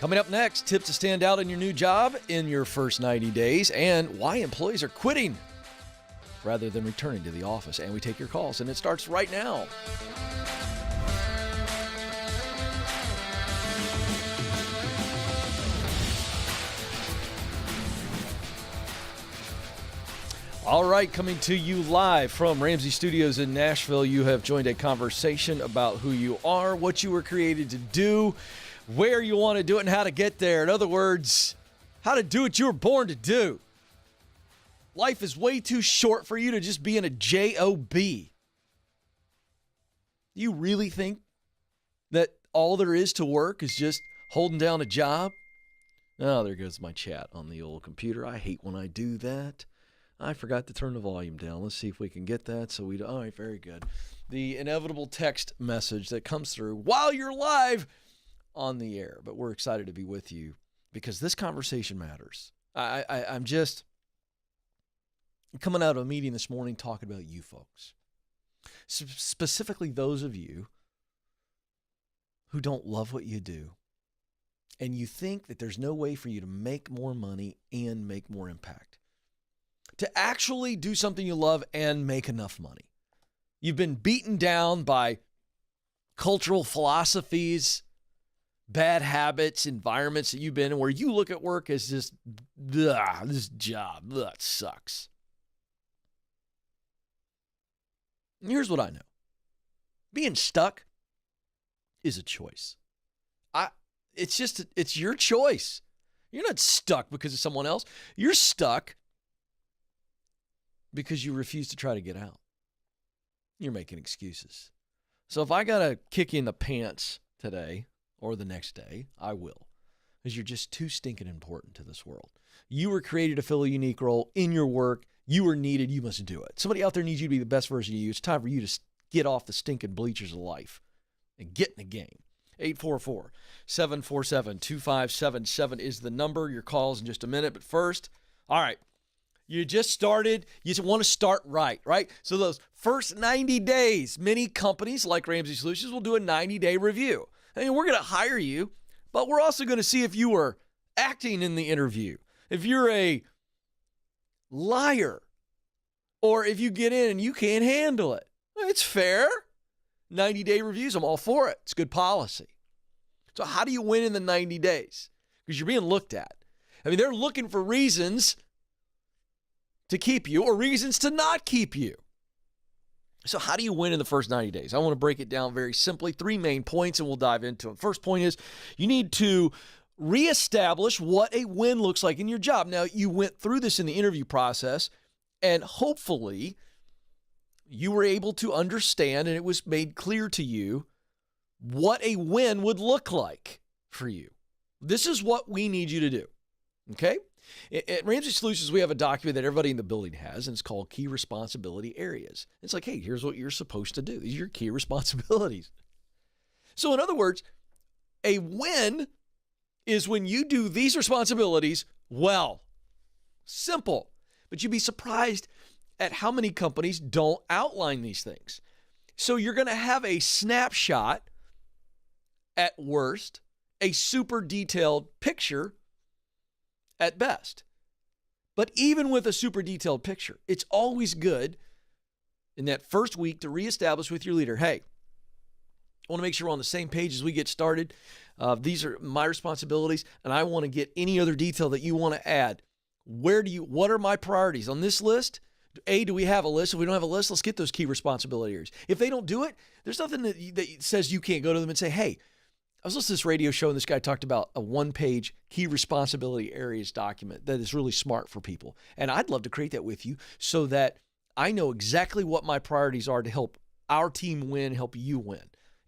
Coming up next, tips to stand out in your new job in your first 90 days and why employees are quitting rather than returning to the office. And we take your calls, and it starts right now. All right, coming to you live from Ramsey Studios in Nashville, you have joined a conversation about who you are, what you were created to do, where you want to do it, and how to get there. In other words, how to do what you were born to do. Life is way too short for you to just be in a job. Do you really think that all there is to work is just holding down a job? Oh, there goes my chat on the old computer. I hate when I do that. I forgot to turn the volume down. Let's see if we can get that. All right, very good. The inevitable text message that comes through while you're live on the air. But we're excited to be with you because this conversation matters. I'm just coming out of a meeting this morning talking about you folks. Specifically those of you who don't love what you do. And you think that there's no way for you to make more money and make more impact. To actually do something you love and make enough money. You've been beaten down by cultural philosophies, bad habits, environments that you've been in where you look at work as just, this job, it sucks. And here's what I know. Being stuck is a choice. It's your choice. You're not stuck because of someone else. You're stuck because you refuse to try to get out. You're making excuses. So if I got to kick you in the pants today or the next day, I will. Because you're just too stinking important to this world. You were created to fill a unique role in your work. You were needed. You must do it. Somebody out there needs you to be the best version of you. It's time for you to get off the stinking bleachers of life and get in the game. 844-747-2577 is the number. Your calls in just a minute. But first, all right. You just started. You just want to start right? So those first 90 days, many companies like Ramsey Solutions will do a 90-day review. I mean, we're going to hire you, but we're also going to see if you were acting in the interview, if you're a liar, or if you get in and you can't handle it. It's fair. 90-day reviews, I'm all for it. It's good policy. So how do you win in the 90 days? Because you're being looked at. I mean, they're looking for reasons to keep you or reasons to not keep you. So how do you win in the first 90 days? I want to break it down very simply. 3 main points, and we'll dive into them. First point is you need to reestablish what a win looks like in your job. Now, you went through this in the interview process, and hopefully you were able to understand and it was made clear to you what a win would look like for you. This is what we need you to do, okay? At Ramsey Solutions, we have a document that everybody in the building has, and it's called Key Responsibility Areas. It's like, hey, here's what you're supposed to do. These are your key responsibilities. So in other words, a win is when you do these responsibilities well. Simple. But you'd be surprised at how many companies don't outline these things. So you're going to have a snapshot at worst, a super detailed picture at best. But even with a super detailed picture, it's always good in that first week to reestablish with your leader, hey, I want to make sure we're on the same page as we get started. These are my responsibilities, and I want to get any other detail that you want to add. What are my priorities on this list? Do we have a list? If we don't have a list, let's get those key responsibility areas. If they don't do it, there's nothing that says you can't go to them and say, hey, I was listening to this radio show and this guy talked about a 1-page key responsibility areas document that is really smart for people. And I'd love to create that with you so that I know exactly what my priorities are to help our team win, help you win.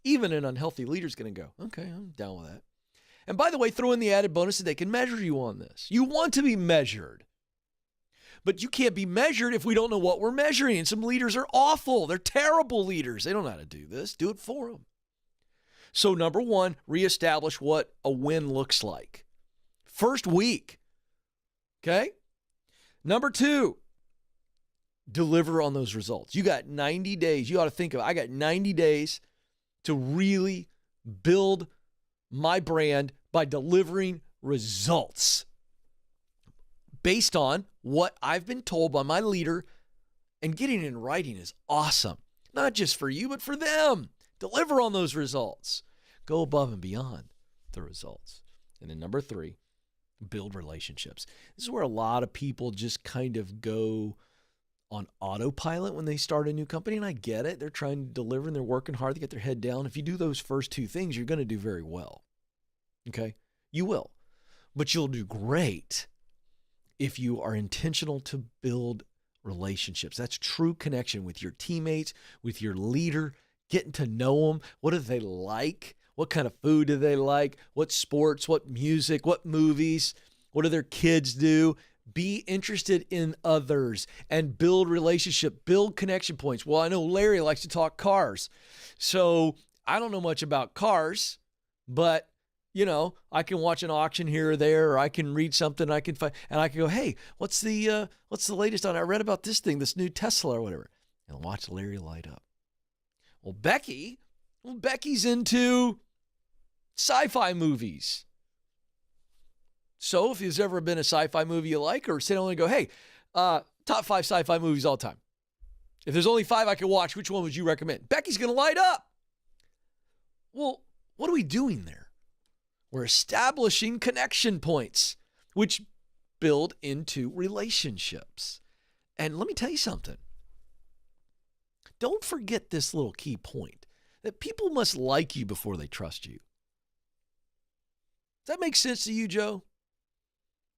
Even an unhealthy leader is going to go, okay, I'm down with that. And by the way, throw in the added bonus that they can measure you on this. You want to be measured. But you can't be measured if we don't know what we're measuring. And some leaders are awful. They're terrible leaders. They don't know how to do this. Do it for them. So number 1, reestablish what a win looks like. First week. Okay? Number 2, deliver on those results. You got 90 days. You ought to think of it. I got 90 days to really build my brand, by delivering results based on what I've been told by my leader, and getting it in writing is awesome. Not just for you, but for them. Deliver on those results. Go above and beyond the results. And then number 3, build relationships. This is where a lot of people just kind of go on autopilot when they start a new company, and I get it. They're trying to deliver, and they're working hard to get their head down. If you do those first 2 things, you're going to do very well. Okay? You will. But you'll do great if you are intentional to build relationships. That's true connection with your teammates, with your leader, getting to know them. What do they like? What kind of food do they like? What sports, what music, what movies? What do their kids do? Be interested in others and build relationship, build connection points. Well, I know Larry likes to talk cars. So I don't know much about cars, but I can watch an auction here or there, or I can read something I can find, and I can go, hey, what's the latest on it? I read about this thing, this new Tesla or whatever, and watch Larry light up. Well, Becky's into sci-fi movies. So if there's ever been a sci-fi movie you like, or sit down and go, hey, top 5 sci-fi movies all time. If there's only 5 I could watch, which one would you recommend? Becky's going to light up. Well, what are we doing there? We're establishing connection points, which build into relationships. And let me tell you something. Don't forget this little key point, that people must like you before they trust you. Does that make sense to you, Joe?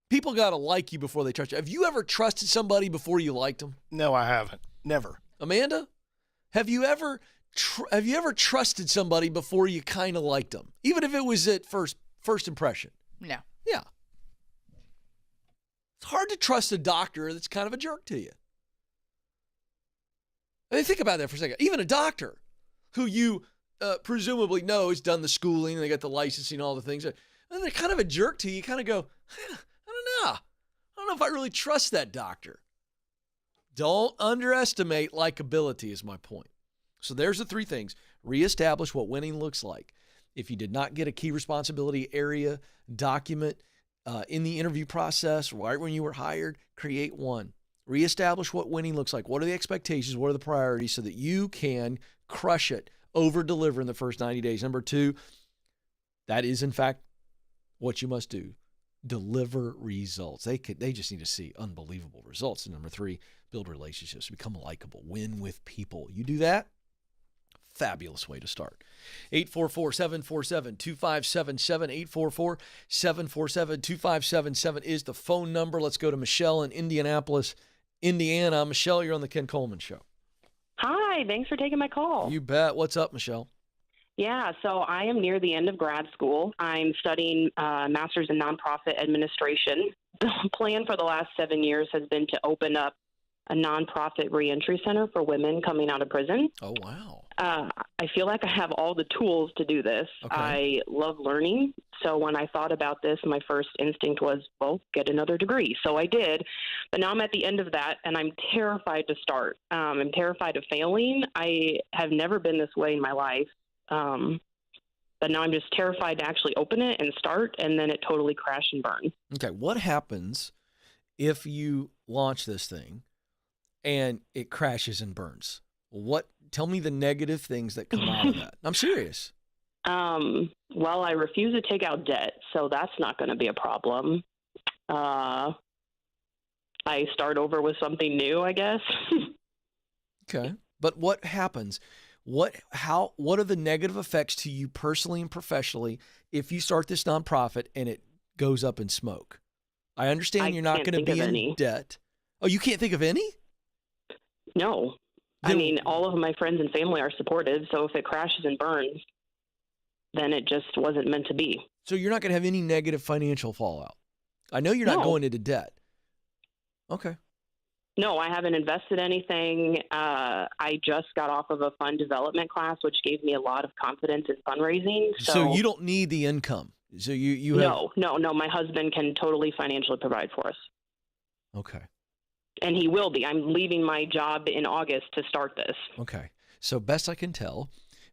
People got to like you before they trust you. Have you ever trusted somebody before you liked them? No, I haven't. Never. Amanda, have you ever trusted somebody before you kind of liked them, even if it was at first impression? No. Yeah. It's hard to trust a doctor that's kind of a jerk to you. I mean, think about that for a second. Even a doctor who you presumably know has done the schooling, they got the licensing, all the things, and they're kind of a jerk to you. You kind of go, I don't know if I really trust that doctor. Don't underestimate likability is my point. So there's the 3 things. Reestablish what winning looks like. If you did not get a key responsibility area document in the interview process right when you were hired, create one. Reestablish what winning looks like. What are the expectations? What are the priorities so that you can crush it, over-deliver in the first 90 days? Number 2, that is, in fact, what you must do. Deliver results. They just need to see unbelievable results. And number 3, build relationships. Become likable. Win with people. You do that, fabulous way to start. 844-747-2577. 844-747-2577 is the phone number. Let's go to Michelle in Indianapolis, Indiana. Michelle, you're on the Ken Coleman Show. Hi, thanks for taking my call. You bet. What's up, Michelle? Yeah, so I am near the end of grad school. I'm studying master's in nonprofit administration. The plan for the last 7 years has been to open up a nonprofit reentry center for women coming out of prison. Oh, wow. I feel like I have all the tools to do this. Okay. I love learning. So when I thought about this, my first instinct was, well, get another degree. So I did. But now I'm at the end of that, and I'm terrified to start. I'm terrified of failing. I have never been this way in my life. But now I'm just terrified to actually open it and start, and then it totally crash and burn. Okay. What happens if you launch this thing and it crashes and burns? Tell me the negative things that come out of that. I'm serious. Well, I refuse to take out debt, so that's not going to be a problem. I start over with something new, I guess. Okay. But what happens? What are the negative effects to you personally and professionally if you start this nonprofit and it goes up in smoke? I understand you're not going to be in debt. Oh, you can't think of any? No. I mean, all of my friends and family are supportive, so if it crashes and burns, then it just wasn't meant to be. So you're not going to have any negative financial fallout? I know you're not going into debt. Okay. No, I haven't invested anything. I just got off of a fund development class, which gave me a lot of confidence in fundraising. So you don't need the income. So you have... No. My husband can totally financially provide for us. Okay. And he will be. I'm leaving my job in August to start this. Okay. So best I can tell,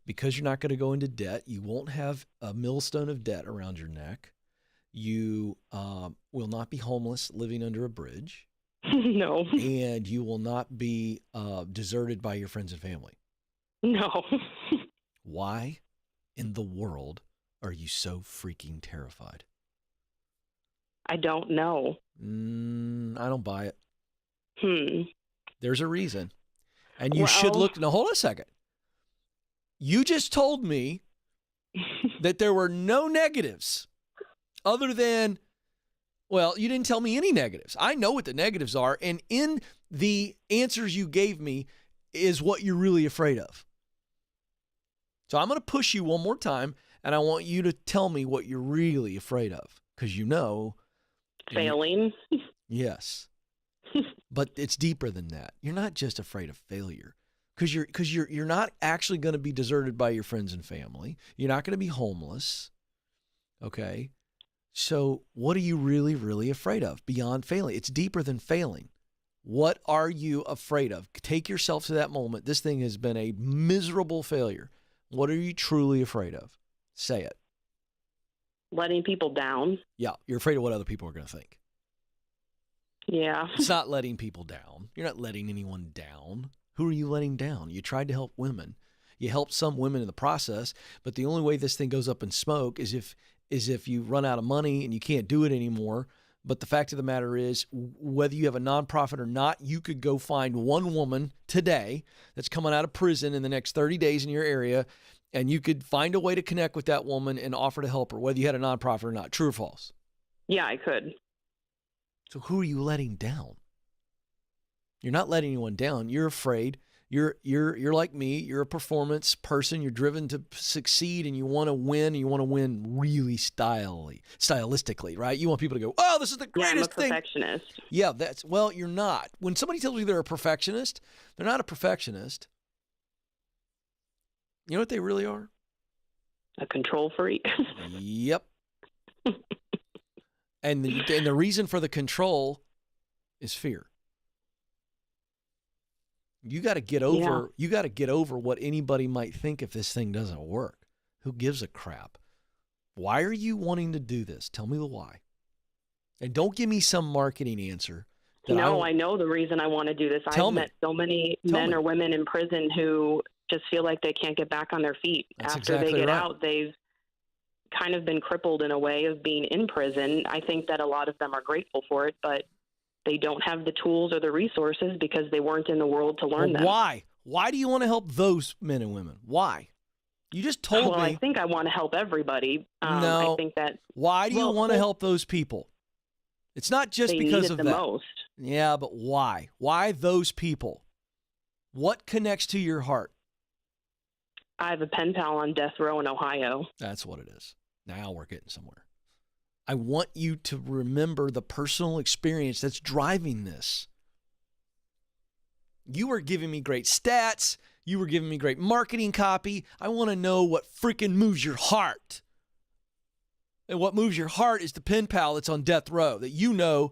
because you're not going to go into debt. You won't have a millstone of debt around your neck. You will not be homeless living under a bridge. No. And you will not be deserted by your friends and family. No. Why in the world are you so freaking terrified? I don't know. I don't buy it. There's a reason. And you Well, should look. Now, hold on a second. You just told me that there were no negatives other than, well, you didn't tell me any negatives. I know what the negatives are. And in the answers you gave me is what you're really afraid of. So I'm going to push you one more time, and I want you to tell me what you're really afraid of, because you know. Failing. Yes. But it's deeper than that. You're not just afraid of failure, because you're not actually going to be deserted by your friends and family. You're not going to be homeless. Okay? So what are you really, really afraid of beyond failing? It's deeper than failing. What are you afraid of? Take yourself to that moment. This thing has been a miserable failure. What are you truly afraid of? Say it. Letting people down. Yeah, you're afraid of what other people are going to think. Yeah. It's not letting people down. You're not letting anyone down. Who are you letting down? You tried to help women. You helped some women in the process, but the only way this thing goes up in smoke is if you run out of money and you can't do it anymore. But the fact of the matter is, whether you have a nonprofit or not, you could go find one woman today that's coming out of prison in the next 30 days in your area, and you could find a way to connect with that woman and offer to help her, whether you had a nonprofit or not. True or false? Yeah, I could. So who are you letting down? You're not letting anyone down. You're afraid. You're like me. You're a performance person. You're driven to succeed, and you want to win. And you want to win really stylistically, right? You want people to go, "Oh, this is the greatest thing." I'm a perfectionist. Yeah, well, you're not. When somebody tells you they're a perfectionist, they're not a perfectionist. You know what they really are? A control freak. Yep. And the reason for the control is fear. You got to get over what anybody might think if this thing doesn't work. Who gives a crap? Why are you wanting to do this? Tell me the why. And don't give me some marketing answer. No, I know the reason I want to do this. I've met so many men or women in prison who just feel like they can't get back on their feet. That's After exactly they get right. out, they've kind of been crippled in a way of being in prison. I think that a lot of them are grateful for it, but they don't have the tools or the resources because they weren't in the world to learn them. Why? Why do you want to help those men and women? Why? You just told me. Well, I think I want to help everybody. No. I think that. Why do you want to help those people? It's not just because of that. They need it the most. Yeah, but why? Why those people? What connects to your heart? I have a pen pal on death row in Ohio. That's what it is. Now we're getting somewhere. I want you to remember the personal experience that's driving this. You were giving me great stats. You were giving me great marketing copy. I want to know what freaking moves your heart. And what moves your heart is the pen pal that's on death row that you know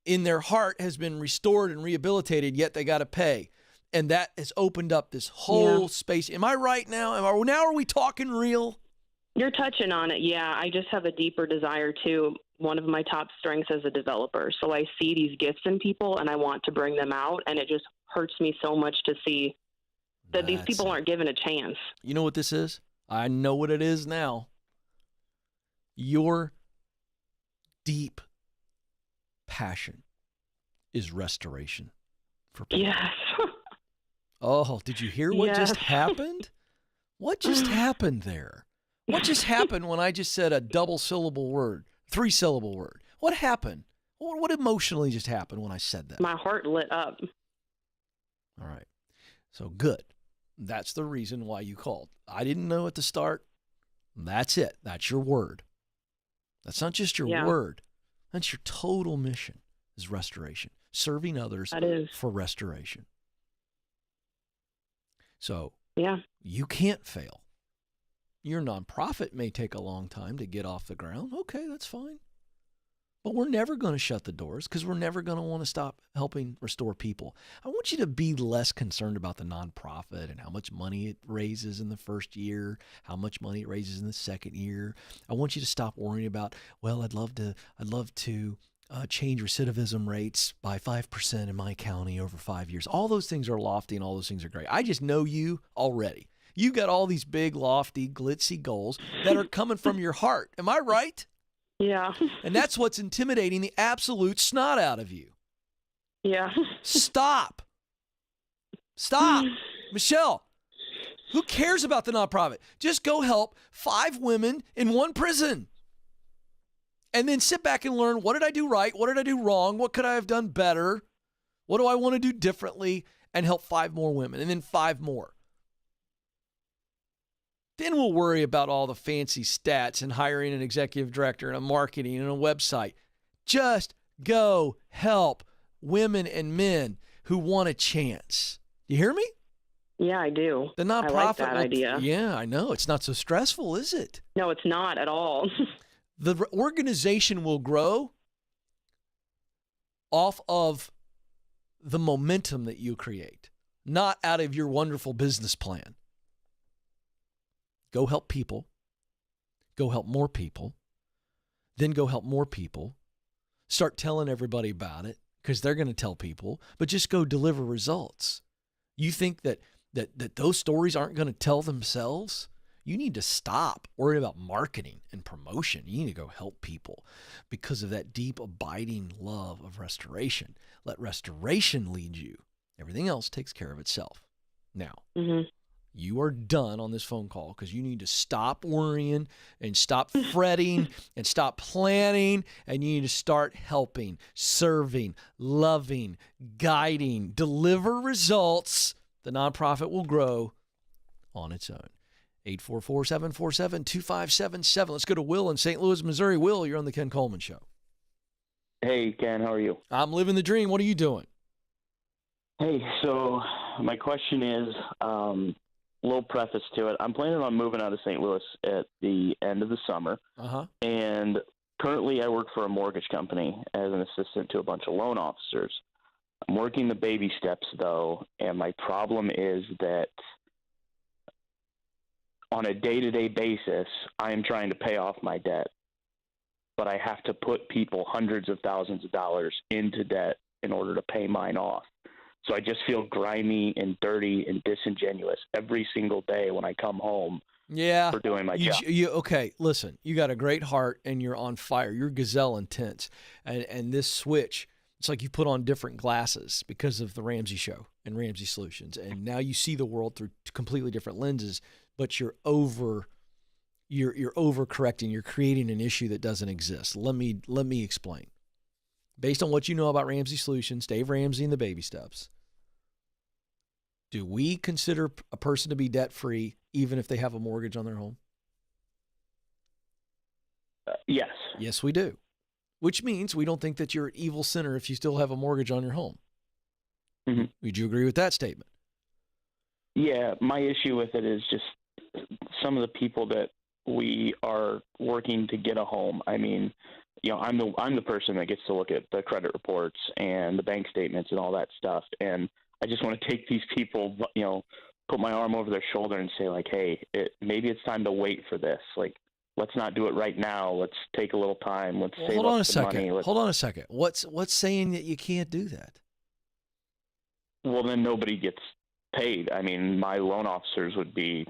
in their heart has been restored and rehabilitated, yet they got to pay. And that has opened up this whole space. Am I right now? Now are we talking real? You're touching on it. Yeah, I just have a deeper desire too. One of my top strengths as a developer. So I see these gifts in people and I want to bring them out. And it just hurts me so much to see that these people aren't given a chance. You know what this is? I know what it is now. Your deep passion is restoration for people. Yes. Oh, did you hear what just happened? What just happened there? What just happened when I just said a double-syllable word, 3-syllable word? What happened? What emotionally just happened when I said that? My heart lit up. All right. So good. That's the reason why you called. I didn't know at the start. That's it. That's your word. That's not just your word. That's your total mission is restoration. Serving others for restoration. So you can't fail. Your nonprofit may take a long time to get off the ground. Okay, that's fine. But we're never going to shut the doors because we're never going to want to stop helping restore people. I want you to be less concerned about the nonprofit and how much money it raises in the first year, how much money it raises in the second year. I want you to stop worrying about, well, I'd love to change recidivism rates by 5% in my county over 5 years. All those things are lofty and all those things are great. I just know you already. You got all these big, lofty, glitzy goals that are coming from your heart. Am I right? Yeah. And that's what's intimidating the absolute snot out of you. Yeah. Stop. Michelle, who cares about the nonprofit? Just go help 5 women in 1 prison. And then sit back and learn, what did I do right? What did I do wrong? What could I have done better? What do I want to do differently? And help 5 more women, and then 5 more. Then we'll worry about all the fancy stats and hiring an executive director and a marketing and a website. Just go help women and men who want a chance. You hear me? Yeah, I do. The nonprofit. I like that idea. Yeah, I know. It's not so stressful, is it? No, it's not at all. The organization will grow off of the momentum that you create, not out of your wonderful business plan. Go help people. Go help more people. Then go help more people. Start telling everybody about it because they're going to tell people, but just go deliver results. You think that those stories aren't going to tell themselves? You need to stop worrying about marketing and promotion. You need to go help people because of that deep, abiding love of restoration. Let restoration lead you. Everything else takes care of itself. Now, you are done on this phone call because you need to stop worrying and stop fretting and stop planning, and you need to start helping, serving, loving, guiding, deliver results. The nonprofit will grow on its own. 844-747-2577. Let's go to Will in St. Louis, Missouri. Will, you're on the Ken Coleman Show. Hey, Ken, how are you? I'm living the dream. What are you doing? Hey, so my question is, a little preface to it. I'm planning on moving out of St. Louis at the end of the summer. And currently I work for a mortgage company as an assistant to a bunch of loan officers. I'm working the baby steps, though, and my problem is that on a day-to-day basis, I am trying to pay off my debt, but I have to put people hundreds of thousands of dollars into debt in order to pay mine off. So I just feel grimy and dirty and disingenuous every single day when I come home for doing my job. Okay, listen, you got a great heart and you're on fire. You're gazelle intense. And this switch, it's like you put on different glasses because of the Ramsey show and Ramsey Solutions. And now you see the world through completely different lenses, but you're overcorrecting. You're creating an issue that doesn't exist. Let me explain. Based on what you know about Ramsey Solutions, Dave Ramsey and the baby steps, do we consider a person to be debt-free even if they have a mortgage on their home? Yes. Yes, we do. Which means we don't think that you're an evil sinner if you still have a mortgage on your home. Mm-hmm. Would you agree with that statement? Yeah, my issue with it is just some of the people that we are working to get a home. I mean, you know, I'm the person that gets to look at the credit reports and the bank statements and all that stuff. And I just want to take these people, you know, put my arm over their shoulder and say, like, hey, maybe it's time to wait for this. Like, let's not do it right now. Let's take a little time. Let's save up the money. Hold on a second. What's saying that you can't do that? Well, then nobody gets paid. I mean, my loan officers would be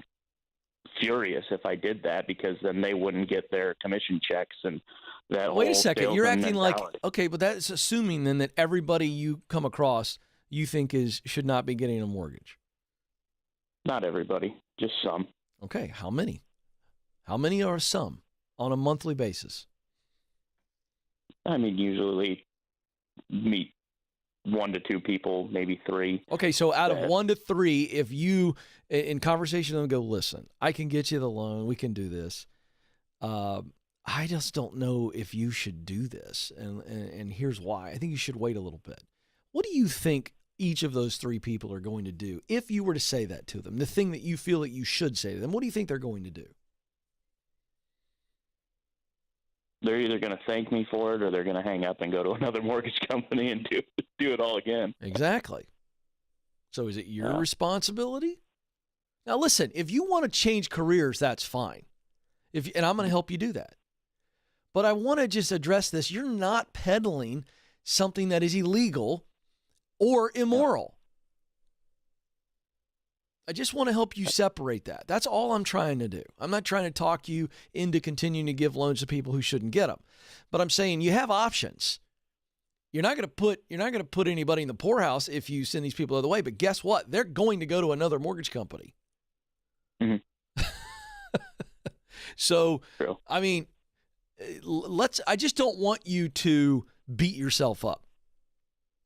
furious if I did that because then they wouldn't get their commission checks and that. Wait a second. You're acting mentality. like, okay, but that's assuming then that everybody you come across you think should not be getting a mortgage. Not everybody, just some. Okay, how many? How many are some on a monthly basis? I mean, usually meet 1 to 2 people, maybe 3. Okay, so out of 1 to 3, if you, in conversation with them, go, listen, I can get you the loan. We can do this. I just don't know if you should do this. And here's why. I think you should wait a little bit. What do you think each of those 3 people are going to do if you were to say that to them? The thing that you feel that you should say to them, what do you think they're going to do? they're either going to thank me for it or they're going to hang up and go to another mortgage company and do it all again. Exactly. So is it your responsibility? Now, listen, if you want to change careers, that's fine. And I'm going to help you do that. But I want to just address this. You're not peddling something that is illegal or immoral. I just want to help you separate that. That's all I'm trying to do. I'm not trying to talk you into continuing to give loans to people who shouldn't get them. But I'm saying you have options. You're not going to put anybody in the poorhouse if you send these people the other way. But guess what? They're going to go to another mortgage company. Mm-hmm. So, True. I mean, I just don't want you to beat yourself up.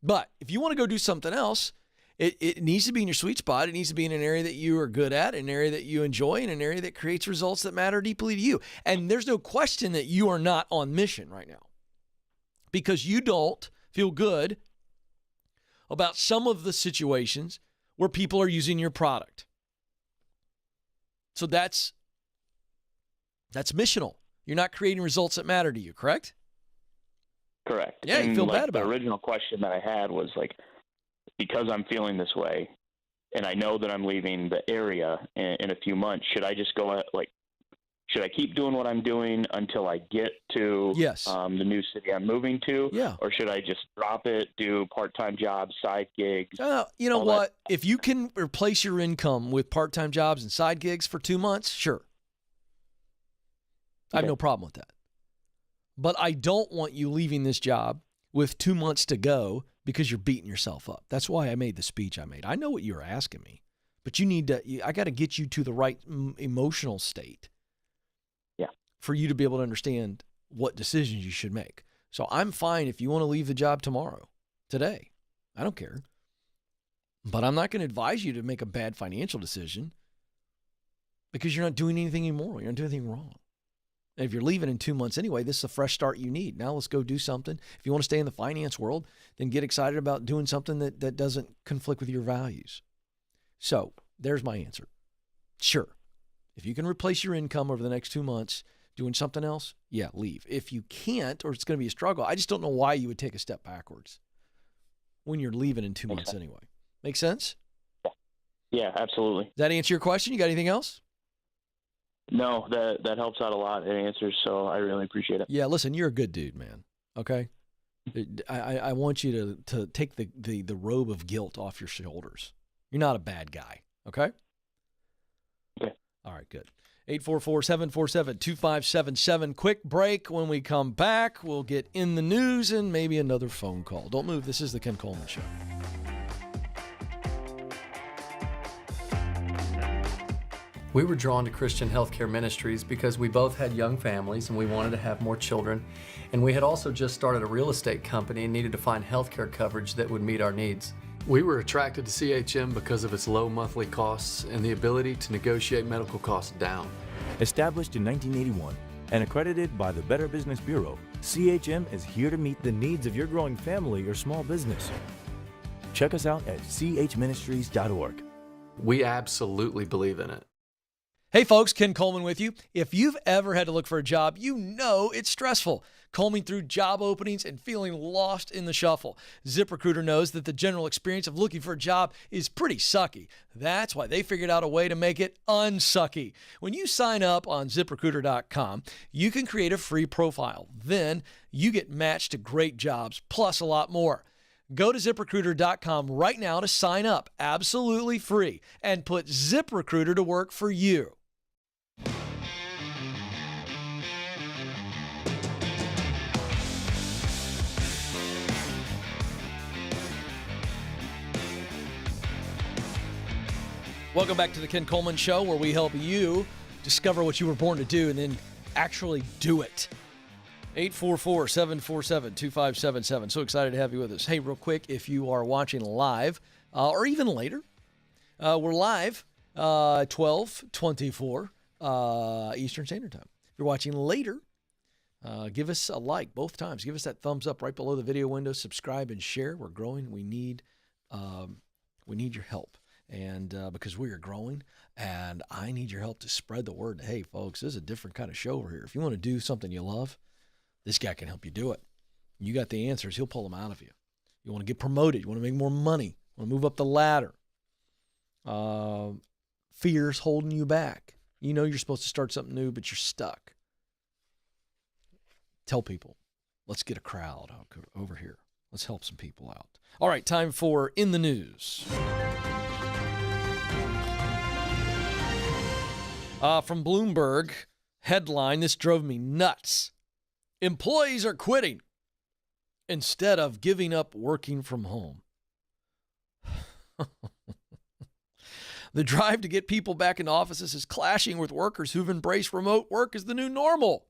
But if you want to go do something else, it needs to be in your sweet spot. It needs to be in an area that you are good at, an area that you enjoy, and an area that creates results that matter deeply to you. And there's no question that you are not on mission right now because you don't feel good about some of the situations where people are using your product. So that's missional. You're not creating results that matter to you, correct? Correct. Yeah, you feel bad about it. The original question that I had was like, because I'm feeling this way and I know that I'm leaving the area in a few months, should I just go should I keep doing what I'm doing until I get to the new city I'm moving to? Yeah. Or should I just drop it, do part-time jobs, side gigs? You know what? If you can replace your income with part-time jobs and side gigs for 2 months, sure. I have no problem with that. But I don't want you leaving this job with 2 months to go because you're beating yourself up. That's why I made the speech I made. I know what you were asking me, but I got to get you to the right emotional state. Yeah. For you to be able to understand what decisions you should make. So I'm fine if you want to leave the job today. I don't care. But I'm not going to advise you to make a bad financial decision because you're not doing anything immoral. You're not doing anything wrong. And if you're leaving in 2 months anyway, this is a fresh start you need. Now let's go do something. If you want to stay in the finance world, then get excited about doing something that doesn't conflict with your values. So there's my answer. Sure. If you can replace your income over the next 2 months doing something else, yeah, leave. If you can't, or it's going to be a struggle, I just don't know why you would take a step backwards when you're leaving in 2 months anyway. Make sense? Yeah, absolutely. Does that answer your question? You got anything else? No, that helps out a lot. It answers, so I really appreciate it. Yeah, listen, you're a good dude, man. Okay? I want you to take the robe of guilt off your shoulders. You're not a bad guy. Okay? Okay. All right, good. 844-747-2577. Quick break. When we come back, we'll get in the news and maybe another phone call. Don't move. This is the Ken Coleman Show. We were drawn to Christian Healthcare Ministries because we both had young families and we wanted to have more children. And we had also just started a real estate company and needed to find healthcare coverage that would meet our needs. We were attracted to CHM because of its low monthly costs and the ability to negotiate medical costs down. Established in 1981 and accredited by the Better Business Bureau, CHM is here to meet the needs of your growing family or small business. Check us out at chministries.org. We absolutely believe in it. Hey folks, Ken Coleman with you. If you've ever had to look for a job, you know it's stressful. Combing through job openings and feeling lost in the shuffle. ZipRecruiter knows that the general experience of looking for a job is pretty sucky. That's why they figured out a way to make it unsucky. When you sign up on ZipRecruiter.com, you can create a free profile. Then you get matched to great jobs, plus a lot more. Go to ZipRecruiter.com right now to sign up, absolutely free, and put ZipRecruiter to work for you. Welcome back to the Ken Coleman Show, where we help you discover what you were born to do and then actually do it. 844-747-2577. So excited to have you with us. Hey, real quick, if you are watching live or even later, we're live 12:24 Eastern Standard Time. If you're watching later, give us a like both times. Give us that thumbs up right below the video window. Subscribe and share. We're growing. We need your help. And because we are growing, and I need your help to spread the word. Hey, folks, this is a different kind of show over here. If you want to do something you love, This guy can help you do it. You got the answers. He'll pull them out of you. You want to get promoted. You want to make more money. You want to move up the ladder. Fear's holding you back. You know you're supposed to start something new, but you're stuck. Tell people, let's get a crowd over here. Let's help some people out. All right, time for In the News. From Bloomberg, headline, this drove me nuts. Employees are quitting instead of giving up working from home. The drive to get people back into offices is clashing with workers who've embraced remote work as the new normal.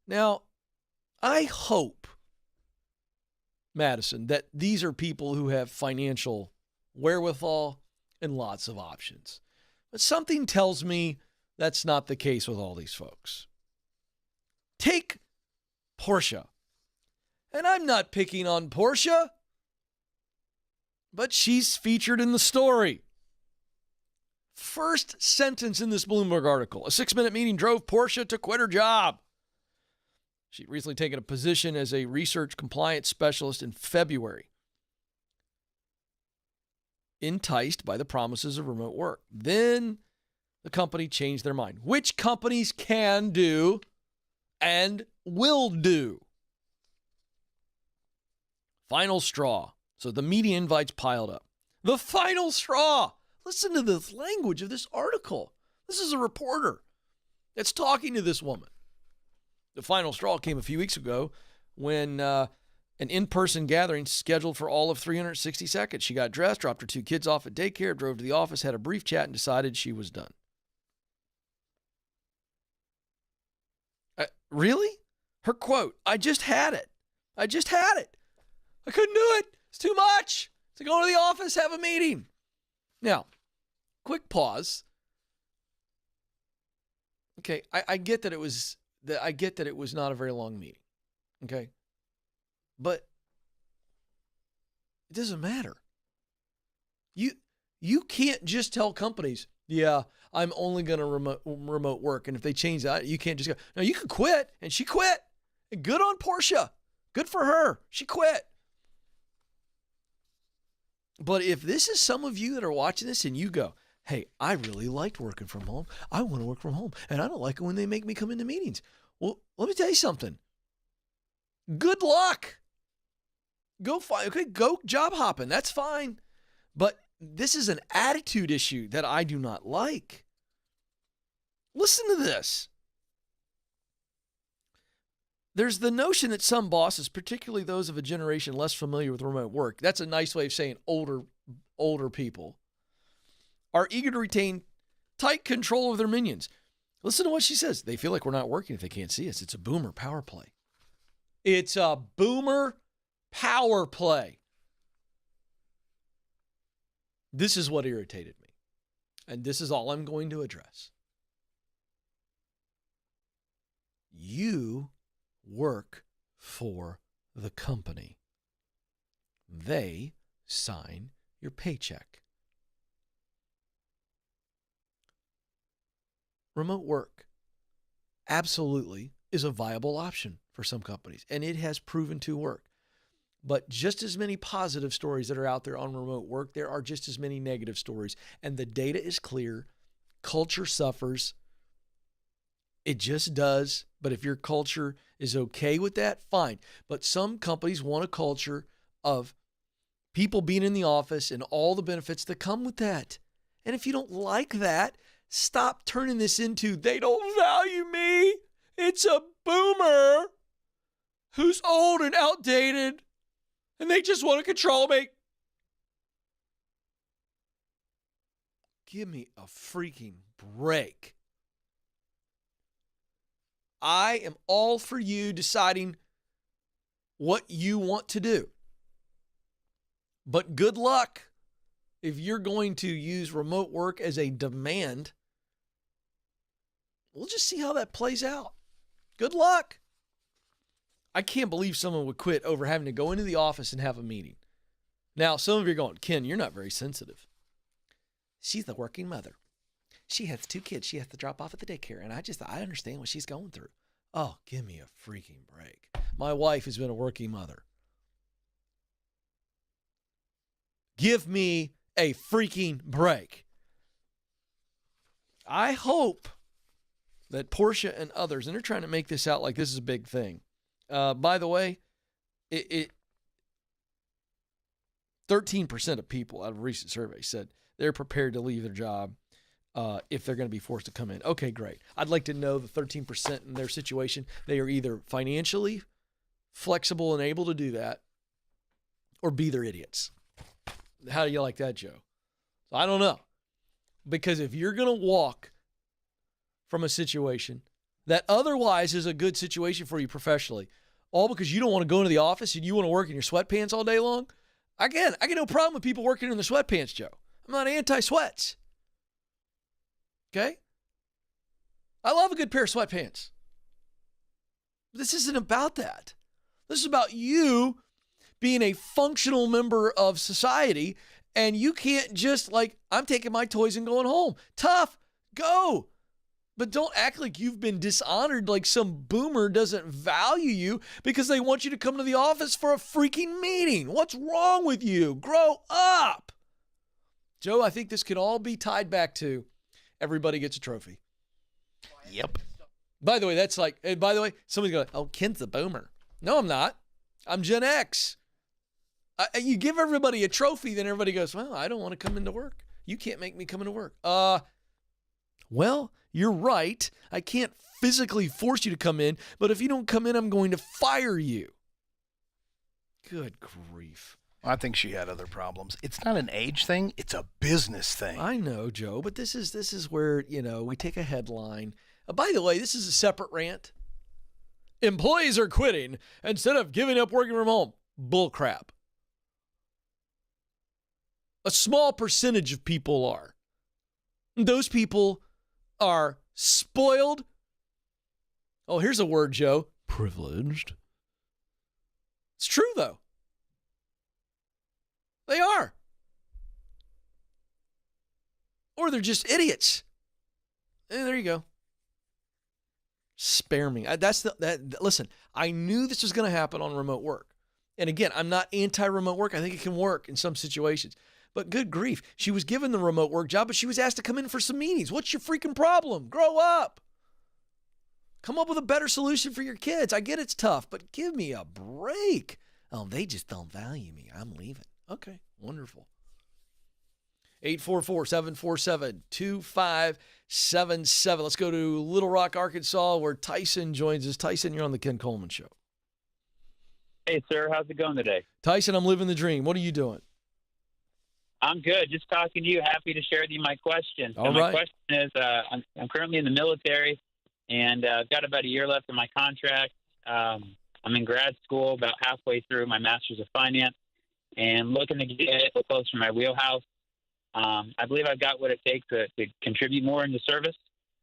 Now, I hope, Madison, that these are people who have financial wherewithal and lots of options. But something tells me that's not the case with all these folks. Take Portia. And I'm not picking on Portia, but she's featured in the story. First sentence in this Bloomberg article: a 6-minute meeting drove Portia to quit her job. She'd recently taken a position as a research compliance specialist in February, enticed by the promises of remote work. Then the company changed their mind, which companies can do and will do. Final straw. So the media invites piled up. The final straw. Listen to the language of this article. This is a reporter that's talking to this woman. The final straw came a few weeks ago when an in-person gathering scheduled for all of 360 seconds. She got dressed, dropped her 2 kids off at daycare, drove to the office, had a brief chat, and decided she was done. Really? Her quote, I just had it. I couldn't do it. It's too much. To go to the office, have a meeting. Now, quick pause. Okay, I get that it was not a very long meeting. Okay? But it doesn't matter. You can't just tell companies, yeah, I'm only going to remote work, and if they change that, you can't just go. No, you can quit, and she quit. And good on Portia. Good for her. She quit. But if this is some of you that are watching this and you go, hey, I really liked working from home. I want to work from home, and I don't like it when they make me come into meetings. Well, let me tell you something. Good luck. Go job hopping. That's fine. But this is an attitude issue that I do not like. Listen to this. There's the notion that some bosses, particularly those of a generation less familiar with remote work, that's a nice way of saying older people, are eager to retain tight control of their minions. Listen to what she says. They feel like we're not working if they can't see us. It's a boomer power play. It's a boomer power play. This is what irritated me. And this is all I'm going to address. You work for the company. They sign your paycheck. Remote work absolutely is a viable option for some companies, and it has proven to work. But just as many positive stories that are out there on remote work, there are just as many negative stories. And the data is clear. Culture suffers. It just does. But if your culture is okay with that, fine. But some companies want a culture of people being in the office and all the benefits that come with that. And if you don't like that, stop turning this into, they don't value me. It's a boomer who's old and outdated, and they just want to control me. Give me a freaking break. I am all for you deciding what you want to do. But good luck if you're going to use remote work as a demand. We'll just see how that plays out. Good luck. I can't believe someone would quit over having to go into the office and have a meeting. Now, some of you are going, Ken, you're not very sensitive. She's the working mother. She has 2 kids she has to drop off at the daycare, and I understand what she's going through. Oh, give me a freaking break. My wife has been a working mother. Give me a freaking break. I hope that Portia and others, and they're trying to make this out like this is a big thing. By the way, 13% of people out of a recent survey said they're prepared to leave their job if they're going to be forced to come in. Okay, great. I'd like to know the 13% in their situation. They are either financially flexible and able to do that, or B, they're idiots. How do you like that, Joe? I don't know. Because if you're going to walk from a situation that otherwise is a good situation for you professionally, all because you don't want to go into the office and you want to work in your sweatpants all day long, again, I get no problem with people working in their sweatpants, Joe. I'm not anti-sweats. Okay? I love a good pair of sweatpants. But this isn't about that. This is about you being a functional member of society, and you can't just I'm taking my toys and going home. Tough. Go. But don't act like you've been dishonored, like some boomer doesn't value you because they want you to come to the office for a freaking meeting. What's wrong with you? Grow up. Joe, I think this could all be tied back to everybody gets a trophy. Yep. By the way, that's somebody's going, oh, Ken's a boomer. No, I'm not. I'm Gen X. You give everybody a trophy, then everybody goes, well, I don't want to come into work. You can't make me come into work. Well, you're right. I can't physically force you to come in, but if you don't come in, I'm going to fire you. Good grief. I think she had other problems. It's not an age thing. It's a business thing. I know, Joe, but this is where, we take a headline. By the way, this is a separate rant. Employees are quitting instead of giving up working from home. Bull crap. A small percentage of people are. Those people are spoiled. Oh, here's a word, Joe. Privileged. It's true, though. They are. Or they're just idiots. There you go. Spare me. Listen, I knew this was going to happen on remote work. And again, I'm not anti-remote work. I think it can work in some situations. But good grief, she was given the remote work job, but she was asked to come in for some meetings. What's your freaking problem? Grow up. Come up with a better solution for your kids. I get it's tough, but give me a break. Oh, they just don't value me. I'm leaving. Okay, wonderful. 844-747-2577. Let's go to Little Rock, Arkansas, where Tyson joins us. Tyson, you're on the Ken Coleman Show. Hey, sir. How's it going today? Tyson, I'm living the dream. What are you doing? I'm good. Just talking to you. Happy to share with you my question. All my right. question is, I'm currently in the military, and I've got about a year left in my contract. I'm in grad school, about halfway through my Master's of Finance, and looking to get a little closer to my wheelhouse. I believe I've got what it takes to contribute more in the service,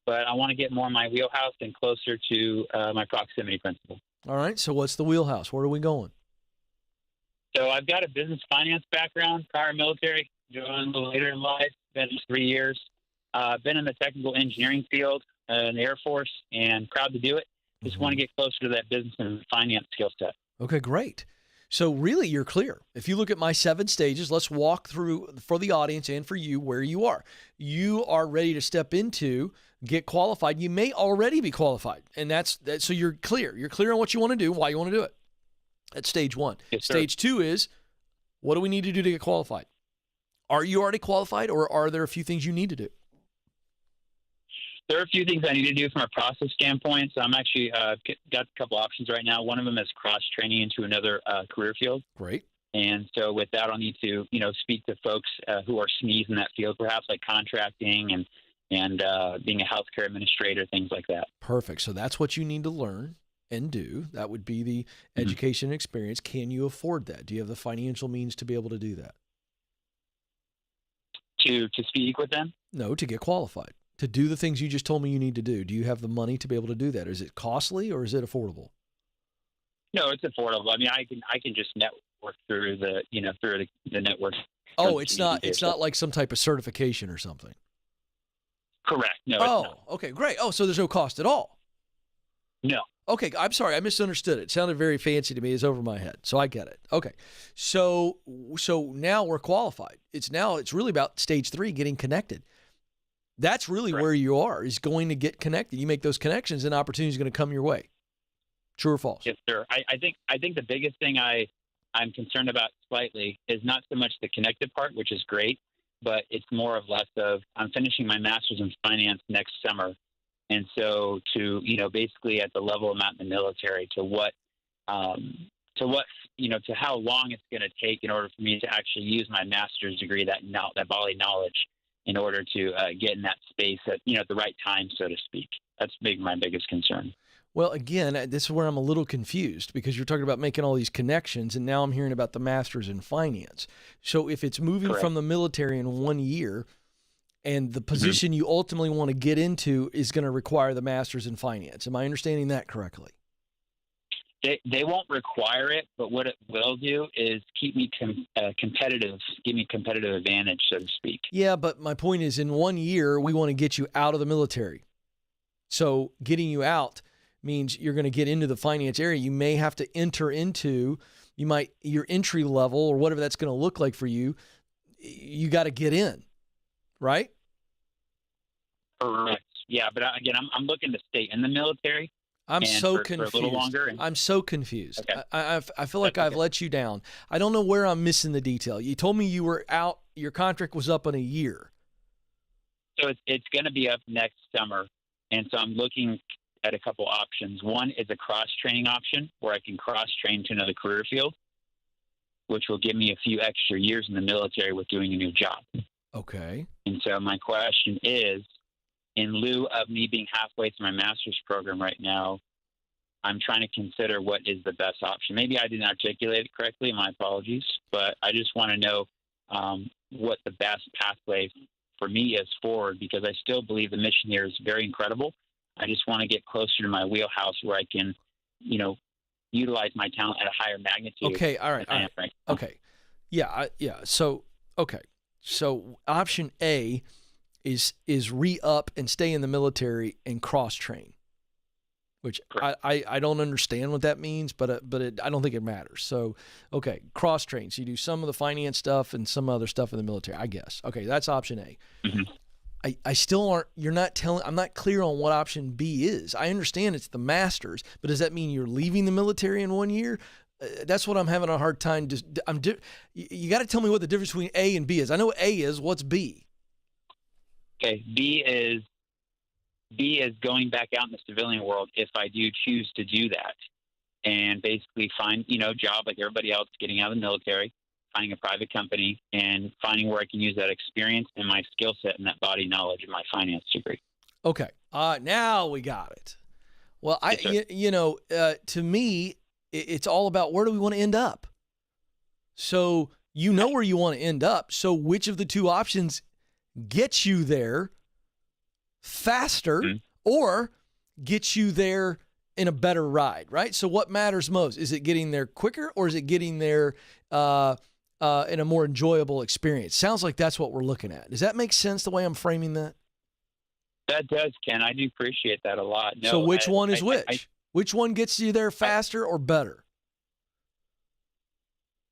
but I want to get more in my wheelhouse and closer to my proximity principle. All right. So what's the wheelhouse? Where are we going? So I've got a business finance background, prior military, joined a little later in life, been 3 years. Been in the technical engineering field in the Air Force, and proud to do it. Just want to get closer to that business and finance skill set. Okay, great. So really, you're clear. If you look at my 7 stages, let's walk through for the audience and for you where you are. You are ready to step into, get qualified. You may already be qualified, and that's so you're clear. You're clear on what you want to do, why you want to do it. That's stage 1. Yes, sir. Stage 2 is, what do we need to do to get qualified? Are you already qualified, or are there a few things you need to do? There are a few things I need to do from a process standpoint. So I'm actually got a couple options right now. One of them is cross-training into another career field. Great. And so with that, I'll need to, speak to folks who are SMEs in that field, perhaps like contracting and being a healthcare administrator, things like that. Perfect. So that's what you need to learn and do. That would be the education and experience. Can you afford that? Do you have the financial means to be able to do that? To speak with them? No, to get qualified. To do the things you just told me you need to do. Do you have the money to be able to do that? Is it costly or is it affordable? No, it's affordable. I mean, I can just network through the network. Oh, it's not like some type of certification or something. Correct. No, it's not. Okay, great. Oh, so there's no cost at all. No. Okay, I'm sorry, I misunderstood it. It sounded very fancy to me. It's over my head, so I get it. Okay, so now we're qualified. It's really about stage 3, getting connected. That's really Correct. where you are, is going to get connected. You make those connections, and opportunity is going to come your way. True or false? Yes, sir. I think the biggest thing I'm concerned about slightly is not so much the connected part, which is great, but it's more of less of I'm finishing my master's in finance next summer. And so to, basically at the level I'm at in the military, to how long it's going to take in order for me to actually use my master's degree, that body knowledge, in order to get in that space at the right time, so to speak. That's my biggest concern. Well, again, this is where I'm a little confused, because you're talking about making all these connections, and now I'm hearing about the master's in finance. So if it's moving Correct. from the military in 1 year, and the position you ultimately want to get into is going to require the master's in finance, am I understanding that correctly? They won't require it, but what it will do is keep me competitive, give me competitive advantage, so to speak. Yeah, but my point is, in 1 year, we want to get you out of the military. So getting you out means you're going to get into the finance area. You may have to enter into, your entry level or whatever that's going to look like for you. You got to get in, right? Correct. Yeah, but again, I'm looking to stay in the military. I'm so for confused. a little longer. I'm so confused. Okay. I feel like I've let you down. I don't know where I'm missing the detail. You told me you were out, your contract was up in a year. So it's going to be up next summer. And so I'm looking at a couple options. One is a cross-training option where I can cross-train to another career field, which will give me a few extra years in the military with doing a new job. Okay. And so my question is, in lieu of me being halfway through my master's program right now, I'm trying to consider what is the best option. Maybe I didn't articulate it correctly. My apologies. But I just want to know what the best pathway for me is forward, because I still believe the mission here is very incredible. I just want to get closer to my wheelhouse where I can, utilize my talent at a higher magnitude. Okay. All right. Okay. Yeah. So option A is re-up and stay in the military and cross-train, which I don't understand what that means, but I don't think it matters. So, okay, cross-train. So you do some of the finance stuff and some other stuff in the military, I guess. Okay, that's option A. Mm-hmm. I still I'm not clear on what option B is. I understand it's the master's, but does that mean you're leaving the military in 1 year? That's what I'm having a hard time. You got to tell me what the difference between A and B is. I know what A is. What's B? Okay, B is going back out in the civilian world if I do choose to do that, and basically find job like everybody else, getting out of the military, finding a private company, and finding where I can use that experience and my skill set and that body knowledge of my finance degree. Okay, now we got it. Well, Yes, to me, it's all about where do we want to end up. So where you want to end up. So which of the two options gets you there faster or gets you there in a better ride, right? So what matters most? Is it getting there quicker, or is it getting there in a more enjoyable experience? Sounds like that's what we're looking at. Does that make sense the way I'm framing that? That does, Ken. I do appreciate that a lot. No, So which one is which? Which one gets you there faster or better?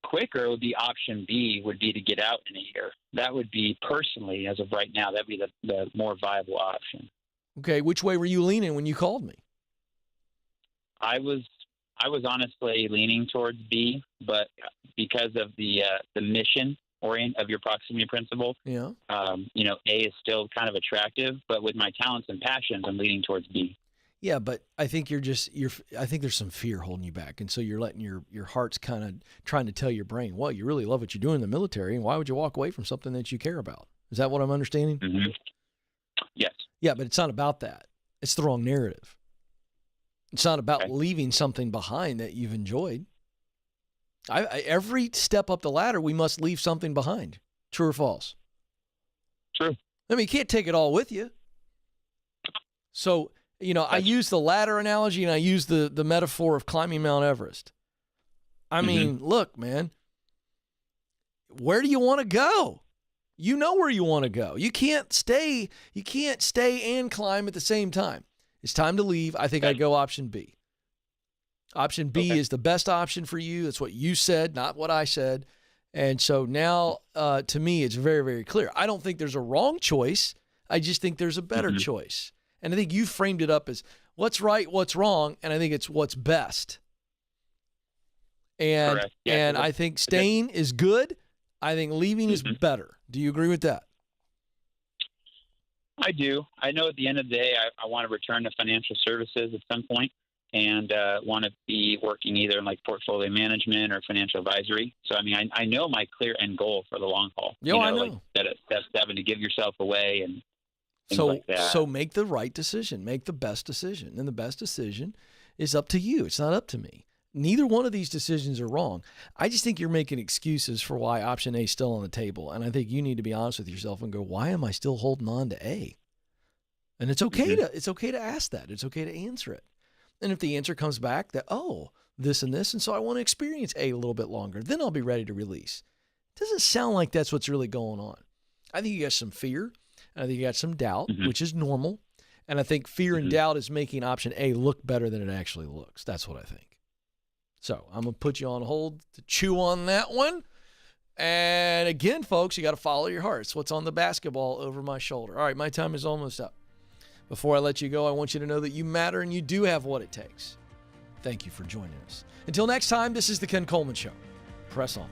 Quicker would be option B, would be to get out in a year. That would be, personally, as of right now, that'd be the more viable option. Okay, which way were you leaning when you called me? I was honestly leaning towards B, but because of the mission of your proximity principle, Yeah. A is still kind of attractive, but with my talents and passions, I'm leaning towards B. Yeah, but I think I think there's some fear holding you back. And so you're letting your heart's kind of trying to tell your brain, well, you really love what you do in the military, and why would you walk away from something that you care about? Is that what I'm understanding? Mm-hmm. Yes. Yeah, but it's not about that. It's the wrong narrative. It's not about leaving something behind that you've enjoyed. Every step up the ladder, we must leave something behind. True or false? True. I mean, you can't take it all with you. So, I use the ladder analogy, and I use the metaphor of climbing Mount Everest. I mean, look, man, where do you want to go? You know where you want to go. You can't stay and climb at the same time. It's time to leave. I think I'd go option B. Option B is the best option for you. That's what you said, not what I said. And so now, to me, it's very, very clear. I don't think there's a wrong choice. I just think there's a better choice. And I think you framed it up as what's right, what's wrong, and I think it's what's best. And I think staying is good. I think leaving is better. Do you agree with that? I do. I know at the end of the day, I want to return to financial services at some point, and want to be working either in like portfolio management or financial advisory. So, I mean, I know my clear end goal for the long haul. I know. Like that's having to give yourself away and things like that. So make the right decision. Make the best decision. And the best decision is up to you. It's not up to me. Neither one of these decisions are wrong. I just think you're making excuses for why option A is still on the table. And I think you need to be honest with yourself and go, why am I still holding on to A? And it's okay to ask that. It's okay to answer it. And if the answer comes back that, this and this, and so I want to experience A little bit longer, then I'll be ready to release. It doesn't sound like that's what's really going on. I think you got some fear, and I think you got some doubt, which is normal. And I think fear and doubt is making option A look better than it actually looks. That's what I think. So I'm going to put you on hold to chew on that one. And again, folks, you got to follow your heart. It's what's on the basketball over my shoulder. All right, my time is almost up. Before I let you go, I want you to know that you matter and you do have what it takes. Thank you for joining us. Until next time, this is the Ken Coleman Show. Press on.